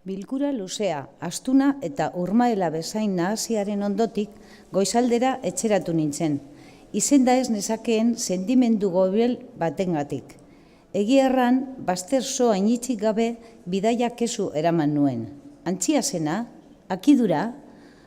Bilkura luzea, astuna eta urmaela bezain nahasiaren ondotik goizaldera etxeratu nintzen. Izenda ez nezakeen sentimendu gobel batengatik. Egia erran, bazter so ainitzik gabe bidaia kezu eraman nuen. Antzia zena, akidura,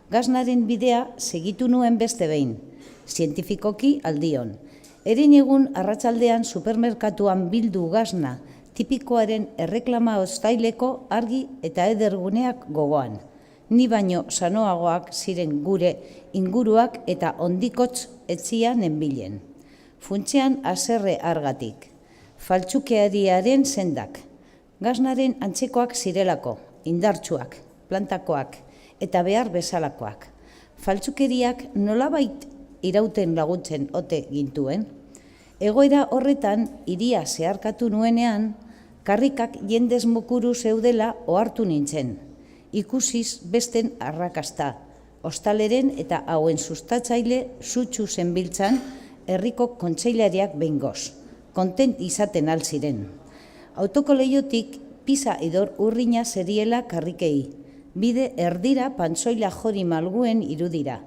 gaznaren bidea segitu nuen beste behin, zientifikoki aldion. Erin egun arratsaldean supermerkatuan bildu gazna, tipikoaren erreklama hoztaileko argi eta ederguneak gogoan. Ni baino sanoagoak ziren gure inguruak eta ondikotz etzia nenbilen. Funtsean haserre argatik. Faltsukeariaren sendak. Gaznaren antzekoak zirelako, indartsuak, plantakoak eta behar bezalakoak. Faltsukeriak nolabait irauten laguntzen ote gintuen. Egoera horretan, hiria zeharkatu nuenean, karrikak jendez mukuru zeudela ohartu nintzen. Ikusiz besten arrakasta, ostaleren eta hauen sustatzaile sutsu zenbiltzan herriko kontseilariak behingoz, kontent izaten altziren. Autoko leiotik pisa idor urrina zeriela karrikei, bide erdira pantsoila jori malguen irudira,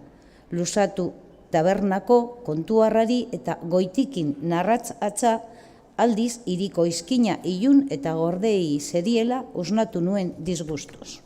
luzatu tabernako kontuarrari eta goitikin narratz atza aldiz hiriko izkina ilun eta gordei zeriela usnatu nuen disgustuz.